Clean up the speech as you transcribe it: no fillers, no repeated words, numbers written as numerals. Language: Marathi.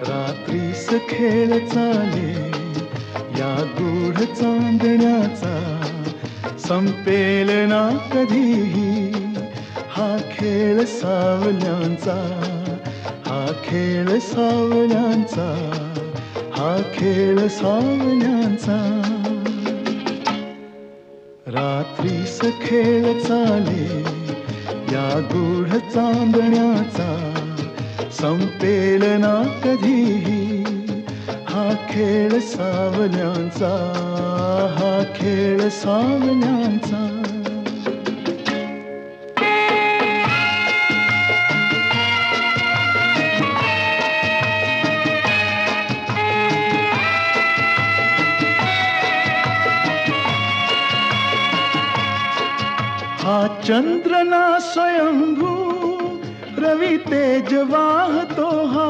रात्रीस खेळ चाले या गूढ चांदण्याचा, संपेल ना कधीही हा खेळ सावल्यांचा, हा खेळ सावल्यांचा, हा खेळ सावल्यांचा. रात्रीस खेळ चाले या गूढ चांदण्याचा, संपेल ना कधीही हा खेळ सावल्यांचा, हा खेळ सावल्यांचा. हा चंद्र ना स्वयंभू रवी तेज वाहतो हा,